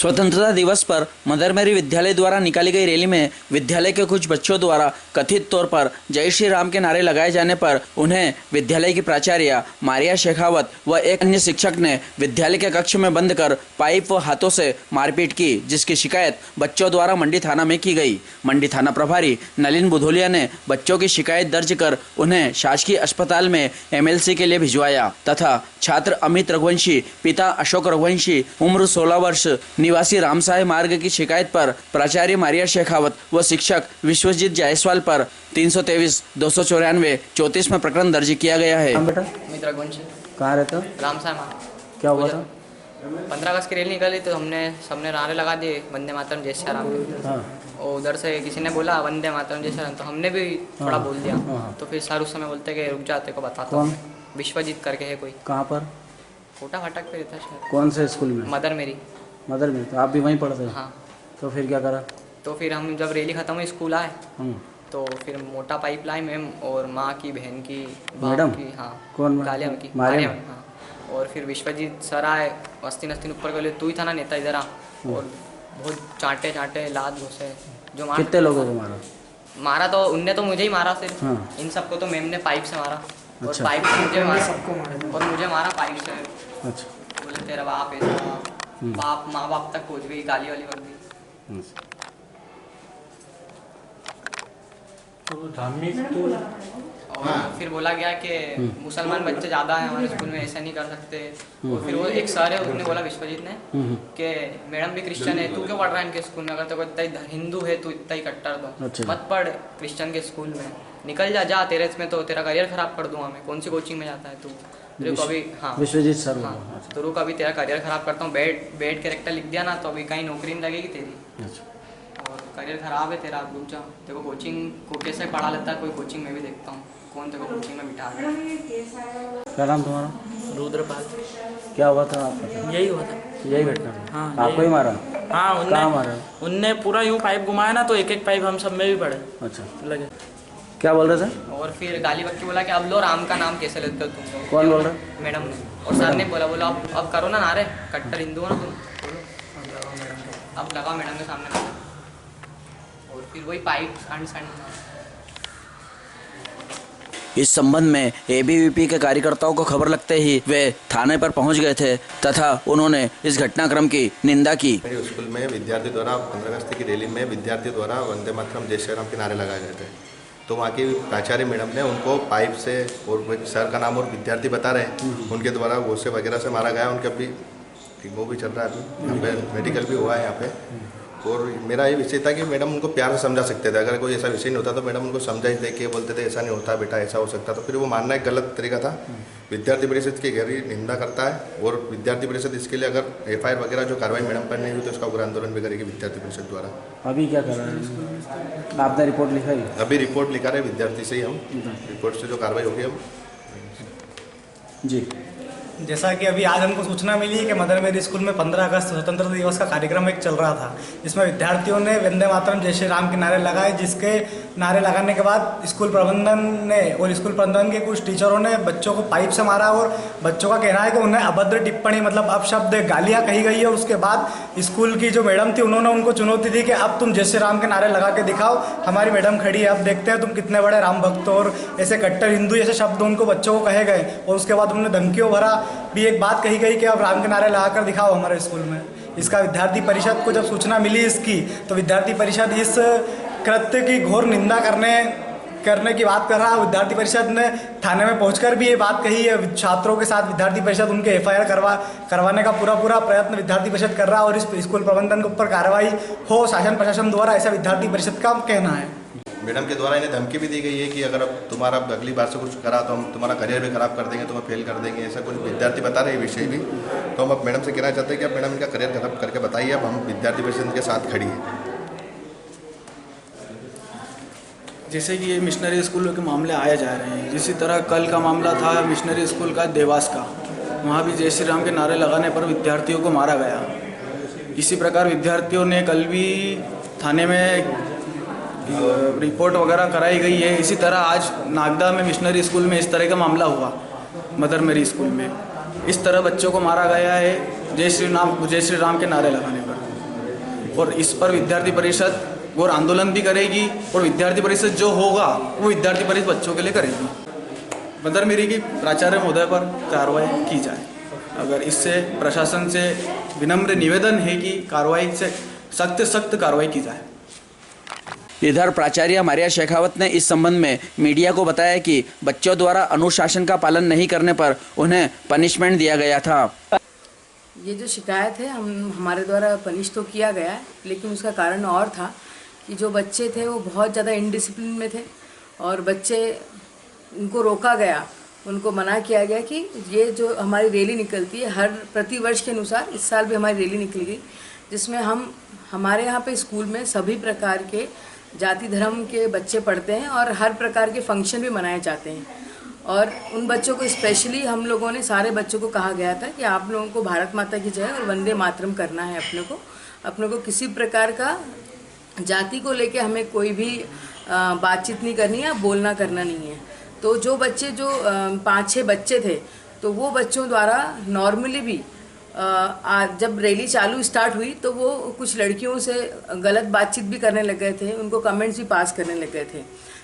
स्वतंत्रता दिवस पर मदर मेरी विद्यालय द्वारा निकाली गई रैली में विद्यालय के कुछ बच्चों द्वारा कथित तौर पर जय श्री राम के नारे लगाए जाने पर उन्हें विद्यालय की प्राचार्य मारिया शेखावत व एक अन्य शिक्षक ने विद्यालय के कक्ष में बंद कर पाइप व हाथों से मारपीट की, जिसकी शिकायत बच्चों द्वारा मंडी थाना में की गई। मंडी थाना प्रभारी नलिन बुधोलिया ने बच्चों की शिकायत दर्ज कर उन्हें शासकीय अस्पताल में MLC के लिए भिजवाया तथा छात्र अमित रघुवंशी पिता अशोक रघुवंशी उम्र 16 वर्ष निवासी रामसाय मार्ग की शिकायत पर प्राचार्य मारिया शेखावत व शिक्षक विश्वजीत जायसवाल पर 323, 294, 34 में प्रकरण दर्ज किया गया है। बेटा अमित रघुवंशी कहाँ रहते हो? रामसाय मार्ग। क्या हुआ था? 15 अगस्त की रैली निकाली तो सबने नारे लगा दिए वंदे मातरम जय श्री राम के। हाँ और उधर से किसी ने बोला वंदे मातरम जय श्री राम, तो हमने भी थोड़ा बोल दिया। तो फिर सर उस समय बोलते कि रुक जाते को बताता हूँ। विश्वजीत करके है कोई। कहाँ पर? कोटा फाटक पे रहता शायद। कौन से स्कूल में? मदर मेरी। मदर में? तो आप भी वहीं पढ़ते हो? हाँ। तो फिर क्या करा? तो फिर हम जब रैली खत्म हुई स्कूल आए तो फिर मोटा पाइप लाई मैम और माँ की बहन की मैडम की। हाँ कौन? कालिया की मारियम। हाँ। और फिर विश्वजीत सर आए वस्ती ऊपर गए, तू ही था ना नेता इधर आ, और बहुत चाटे लाद घुसे जो मार। कितने लोगों को मारा? मारा तो उनने तो मुझे ही मारा सिर्फ। हाँ। इन सबको तो मैम ने पाइप से मारा। और अच्छा। पाइप से मुझे मारा सबको मारा और मुझे मारा पाइप से। अच्छा। बोले तेरा बाप ऐसा, बाप माँ बाप तक पहुँच गई, गाली वाली कर दी। और फिर बोला गया कि मुसलमान बच्चे ज़्यादा हैं हमारे स्कूल में, ऐसा नहीं कर सकते। और फिर वो एक सर है उसने बोला विश्वजीत ने कि मैडम भी क्रिश्चियन है, तू क्यों पढ़ रहा है इनके स्कूल में? अगर तो इतना हिंदू है तू इतना ही कट्टर तो अच्छा। मत पढ़ क्रिश्चियन के स्कूल में, निकल जा तेरे इसमें तो तेरा करियर खराब कर दूंगा मैं। कौन सी कोचिंग में जाता है तू? रुक अभी। हाँ विश्वजीत सर। हाँ तो रुक अभी तेरा करियर खराब करता हूँ। बेड कैरेक्टर लिख दिया ना तो अभी कहीं नौकरी नहीं लगेगी तेरी। और करियर खराब है तेरा, रुक जा। देखो कोचिंग को कैसे पढ़ा लेता है कोई, कोचिंग में भी देखता हूँ कौन देखो कोचिंग में बिठा रहा। क्या नाम तुम्हारा? रुद्रपाल। क्या हुआ था आपका? यही हुआ था। यही घटना थी? हाँ, आपको ही मारा? हाँ कहाँ मारा? उनने पूरा यूँ पाइप घुमाया ना तो एक एक पाइप हम सब में भी पड़े। अच्छा लगे। क्या बोल रहे थे? और फिर गाली बक्की बोला कि अब लो राम का नाम कैसे लेते हो तुम लोग? कौन बोल रहा? मैडम ने। और सर ने बोला अब करो ना नारे, कट्टर हिंदू हो ना तुम, बोलो अब लगाओ मैडम के सामने। और फिर वही पाइप इस संबंध में ABVP के कार्यकर्ताओं को खबर लगते ही वे थाने पर पहुंच गए थे तथा उन्होंने इस घटनाक्रम की निंदा की। मेरे स्कूल में विद्यार्थी द्वारा 15 अगस्त की रैली में विद्यार्थी द्वारा वंदे मातरम जय श्री राम के नारे लगाए गए थे। तो वहाँ की प्राचार्य मैडम ने उनको पाइप से, और सर का नाम और विद्यार्थी बता रहे हैं, उनके द्वारा गोसे वगैरह से मारा गया। उनके अभी वो भी चल रहा है, अभी यहाँ पे मेडिकल भी हुआ है यहाँ पे। और मेरा ये विषय था कि मैडम उनको प्यार से समझा सकते थे। अगर कोई ऐसा विषय नहीं होता तो मैडम उनको समझा ही दे के बोलते थे ऐसा नहीं होता बेटा, ऐसा हो सकता। तो फिर वो मानना एक गलत तरीका था। विद्यार्थी परिषद की गहरी निंदा करता है और विद्यार्थी परिषद इसके लिए अगर FIR वगैरह जो कार्रवाई मैडम पर नहीं हुई तो उसका उग्र आंदोलन भी करेगी विद्यार्थी परिषद द्वारा। अभी क्या कर रहे हैं? आपने रिपोर्ट लिखा है? अभी रिपोर्ट लिखा रहे विद्यार्थी से ही, हम रिपोर्ट से जो कार्रवाई होगी हम जी। जैसा कि अभी आज हमको सूचना मिली है कि मदर मेरी स्कूल में 15 अगस्त स्वतंत्रता दिवस का कार्यक्रम एक चल रहा था, जिसमें विद्यार्थियों ने वंदे मातरम जय श्री राम के नारे लगाए। जिसके नारे लगाने के बाद स्कूल प्रबंधन ने और स्कूल प्रबंधन के कुछ टीचरों ने बच्चों को पाइप से मारा और बच्चों का कहना है कि उन्हें अभद्र टिप्पणी मतलब अपशब्द गालियाँ कही गई है। उसके बाद स्कूल की जो मैडम थी उन्होंने उनको चुनौती दी कि अब तुम जय श्री राम के नारे लगा के दिखाओ। हमारी मैडम खड़ी है, अब देखते हैं तुम कितने बड़े राम भक्त हो। और ऐसे कट्टर हिंदू ऐसे शब्द उनको बच्चों को कहे गए। और उसके बाद उन्होंने धमकियों भरा भी एक बात कही गई कि अब राम के नारे लगाकर दिखाओ हमारे स्कूल में। इसका विद्यार्थी परिषद को जब सूचना मिली इसकी, तो विद्यार्थी परिषद इस कृत्य की घोर निंदा करने की बात कर रहा है। विद्यार्थी परिषद ने थाने में पहुंचकर भी ये बात कही है। छात्रों के साथ विद्यार्थी परिषद उनके FIR करवाने का पूरा प्रयत्न विद्यार्थी परिषद कर रहा है और इस स्कूल प्रबंधन के ऊपर कार्रवाई हो शासन प्रशासन द्वारा, ऐसा विद्यार्थी परिषद का कहना है। मैडम के द्वारा इन्हें धमकी भी दी गई है कि अगर अब तुम्हारा अगली बार से कुछ करा तो हम तुम्हारा करियर भी खराब कर देंगे, तुम्हें फेल कर देंगे। ऐसा कुछ विद्यार्थी बता रहे हैं विषय भी। तो हम अब मैडम से कहना चाहते हैं कि अब मैडम इनका करियर खराब करके बताइए। अब हम विद्यार्थी परिषद के साथ खड़ी है। जैसे कि ये मिशनरी स्कूल के मामले आए जा रहे हैं, इसी तरह कल का मामला था मिशनरी स्कूल का देवास का। वहाँ भी जय श्री राम के नारे लगाने पर विद्यार्थियों को मारा गया। इसी प्रकार विद्यार्थियों ने कल भी थाने में रिपोर्ट वगैरह कराई गई है। इसी तरह आज नागदा में मिशनरी स्कूल में इस तरह का मामला हुआ, मदर मेरी स्कूल में। इस तरह बच्चों को मारा गया है जय श्री राम के नारे लगाने पर। और इस पर विद्यार्थी परिषद घोर आंदोलन भी करेगी और विद्यार्थी परिषद जो होगा वो विद्यार्थी परिषद बच्चों के लिए करेगी। बंदरमेरी की प्राचार्य महोदय पर कार्रवाई की जाए। अगर इससे प्रशासन से विनम्र निवेदन है कि कार्रवाई से सख्त कार्रवाई की जाए। इधर प्राचार्य मारिया शेखावत ने इस संबंध में मीडिया को बताया कि बच्चों द्वारा अनुशासन का पालन नहीं करने पर उन्हें पनिशमेंट दिया गया था। ये जो शिकायत है हमारे द्वारा पनिश तो किया गया है, लेकिन उसका कारण और था कि जो बच्चे थे वो बहुत ज़्यादा इनडिसिप्लिन में थे और बच्चे उनको रोका गया, उनको मना किया गया कि ये जो हमारी रैली निकलती है हर प्रतिवर्ष के अनुसार इस साल भी हमारी रैली निकल गई, जिसमें हमारे यहाँ पे स्कूल में सभी प्रकार के जाति धर्म के बच्चे पढ़ते हैं और हर प्रकार के फंक्शन भी मनाए जाते हैं। और उन बच्चों को स्पेशली हम लोगों ने सारे बच्चों को कहा गया था कि आप लोगों को भारत माता की जय और वंदे मातरम करना है। अपने को किसी प्रकार का जाति को लेके हमें कोई भी बातचीत नहीं करनी है, बोलना करना नहीं है। तो जो बच्चे जो 5-6 बच्चे थे तो वो बच्चों द्वारा नॉर्मली भी जब रैली चालू स्टार्ट हुई तो वो कुछ लड़कियों से गलत बातचीत भी करने लग गए थे, उनको कमेंट्स भी पास करने लग गए थे।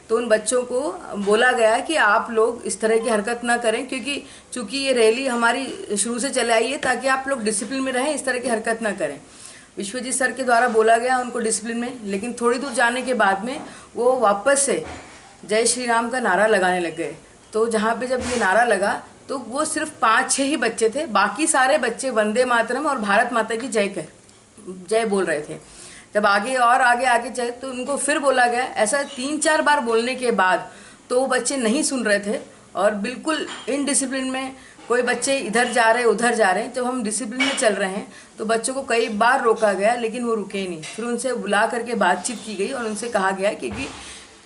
तो उन बच्चों को बोला गया कि आप लोग इस तरह की हरकत ना करें, क्योंकि चूँकि ये रैली हमारी शुरू से चले आई है ताकि आप लोग डिसिप्लिन में रहें, इस तरह की हरकत ना करें। विश्वजीत सर के द्वारा बोला गया उनको डिसिप्लिन में, लेकिन थोड़ी दूर जाने के बाद में वो वापस से जय श्री राम का नारा लगाने लग गए। तो जहाँ पे जब ये नारा लगा तो वो सिर्फ 5-6 ही बच्चे थे, बाकी सारे बच्चे वंदे मातरम और भारत माता की जय बोल रहे थे। जब आगे जाए तो उनको फिर बोला गया। ऐसा 3-4 बार बोलने के बाद तो वो बच्चे नहीं सुन रहे थे और बिल्कुल इनडिसिप्लिन में, कोई बच्चे इधर जा रहे उधर जा रहे हैं। जब हम डिसिप्लिन में चल रहे हैं तो बच्चों को कई बार रोका गया, लेकिन वो रुके ही नहीं। फिर उनसे बुला करके बातचीत की गई और उनसे कहा गया कि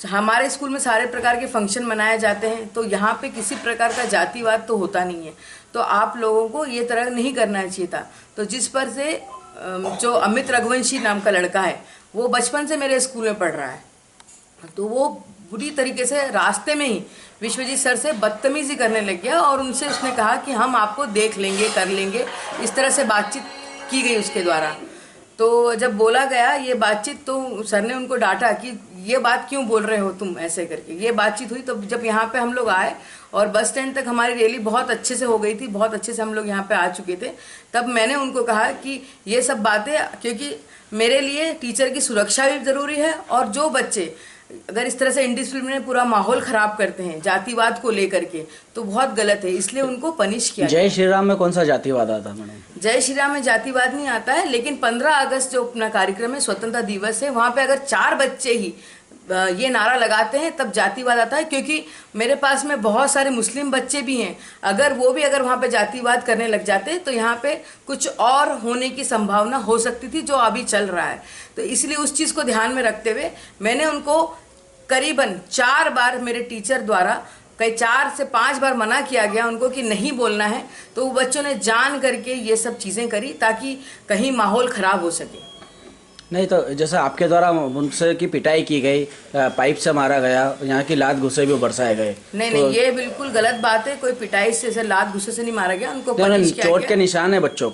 हमारे स्कूल में सारे प्रकार के फंक्शन मनाए जाते हैं, तो यहाँ पे किसी प्रकार का जातिवाद तो होता नहीं है, तो आप लोगों को ये तरह नहीं करना चाहिए था। तो जिस पर से जो अमित रघुवंशी नाम का लड़का है वो बचपन से मेरे स्कूल में पढ़ रहा है, तो वो बुरी तरीके से रास्ते में ही विश्वजीत सर से बदतमीजी करने लग गया और उनसे उसने कहा कि हम आपको देख लेंगे, कर लेंगे, इस तरह से बातचीत की गई उसके द्वारा। तो जब बोला गया ये बातचीत, तो सर ने उनको डांटा कि ये बात क्यों बोल रहे हो तुम, ऐसे करके ये बातचीत हुई। तो जब यहाँ पे हम लोग आए और बस स्टैंड तक हमारी रैली बहुत अच्छे से हो गई थी, बहुत अच्छे से हम लोग यहाँ पे आ चुके थे, तब मैंने उनको कहा कि ये सब बातें, क्योंकि मेरे लिए टीचर की सुरक्षा भी ज़रूरी है और जो बच्चे अगर इस तरह से इंडिसिप्लिन में पूरा माहौल ख़राब करते हैं जातिवाद को लेकर के, तो बहुत गलत है, इसलिए उनको पनिश किया। जय श्री राम में कौन सा जातिवाद आता मैडम? जय श्री राम में जातिवाद नहीं आता है, लेकिन 15 अगस्त जो अपना कार्यक्रम है, स्वतंत्रता दिवस है, वहाँ पे अगर 4 बच्चे ही ये नारा लगाते हैं तब जातिवाद आता है। क्योंकि मेरे पास में बहुत सारे मुस्लिम बच्चे भी हैं, अगर वो भी अगर वहाँ पे जातिवाद करने लग जाते तो यहाँ पे कुछ और होने की संभावना हो सकती थी, जो अभी चल रहा है। तो इसलिए उस चीज़ को ध्यान में रखते हुए मैंने उनको करीबन 4 बार मेरे टीचर द्वारा, कई 4 से 5 बार मना किया गया उनको कि नहीं बोलना है, तो वो बच्चों ने जान करके ये सब चीज़ें करी ताकि कहीं माहौल ख़राब हो सके। नहीं तो जैसे आपके द्वारा उनसे की पिटाई की गई, पाइप से मारा गया, यहाँ की लात घुसे भी बरसाए गए। नहीं नहीं, ये बिल्कुल गलत बात है। कोई पिटाई से लात घुसे से नहीं मारा गया, उनको पनिश किया गया। चोट के निशान है बच्चों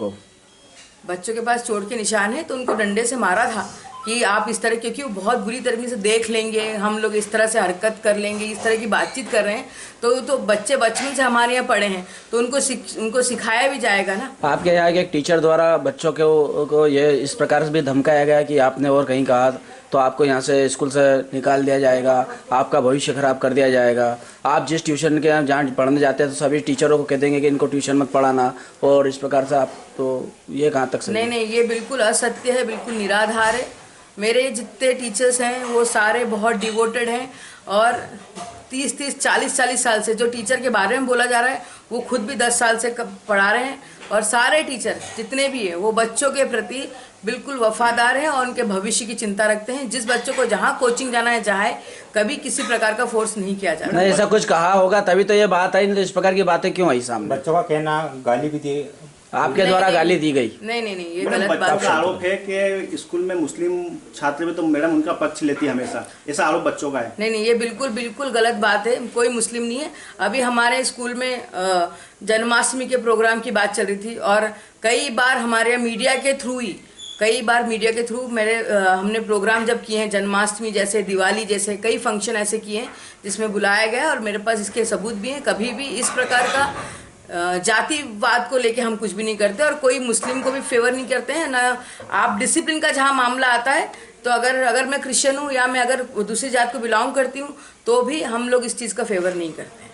के पास चोट के निशान है, तो उनको डंडे से मारा था कि आप इस तरह, क्योंकि वो बहुत बुरी तरीके से देख लेंगे, हम लोग इस तरह से हरकत कर लेंगे, इस तरह की बातचीत कर रहे हैं, तो बच्चे बचपन से हमारे यहाँ पढ़े हैं, तो उनको सिखाया भी जाएगा ना। आपके यहाँ के एक टीचर द्वारा बच्चों को ये इस प्रकार से भी धमकाया गया कि आपने और कहीं कहा तो आपको यहाँ से स्कूल से निकाल दिया जाएगा, आपका भविष्य खराब कर दिया जाएगा। आप जिस ट्यूशन के यहाँ जहाँ पढ़ने जाते हैं तो सभी टीचरों को कह देंगे कि इनको ट्यूशन मत पढ़ाना, और इस प्रकार से आप, तो ये कहाँ तक सही? नहीं, ये बिल्कुल असत्य है, बिल्कुल निराधार है। मेरे जितने टीचर्स हैं वो सारे बहुत डिवोटेड हैं और 30-30, 40-40 साल से जो टीचर के बारे में बोला जा रहा है वो खुद भी 10 साल से पढ़ा रहे हैं, और सारे टीचर जितने भी हैं वो बच्चों के प्रति बिल्कुल वफादार हैं और उनके भविष्य की चिंता रखते हैं। जिस बच्चों को जहाँ कोचिंग जाना है जाए, कभी किसी प्रकार का फोर्स नहीं किया जाता। नहीं, ऐसा कुछ कहा होगा तभी तो ये बात आई, नहीं तो इस प्रकार की बातें क्यों आई सामने? बच्चों का कहना गाली भी दी, आपके द्वारा गाली दी गई? नहीं, ये गलत बात है। आरोप है कि स्कूल में मुस्लिम छात्र भी तो मैडम उनका पक्ष लेती है हमेशा, ऐसा आरोप बच्चों का है। नहीं, ये बिल्कुल गलत बात है। कोई मुस्लिम नहीं है। अभी हमारे स्कूल में जन्माष्टमी के प्रोग्राम की बात चल रही थी और कई बार हमारे मीडिया के थ्रू ही कई बार मीडिया के थ्रू हमने प्रोग्राम जब किए हैं, जन्माष्टमी जैसे, दिवाली जैसे कई फंक्शन ऐसे किए हैं जिसमें बुलाया गया, और मेरे पास इसके सबूत भी हैं। कभी भी इस प्रकार का जातिवाद को लेके हम कुछ भी नहीं करते, और कोई मुस्लिम को भी फेवर नहीं करते हैं ना। आप डिसिप्लिन का जहाँ मामला आता है तो अगर मैं क्रिश्चियन हूँ या मैं अगर दूसरी जात को बिलोंग करती हूँ तो भी हम लोग इस चीज़ का फेवर नहीं करते।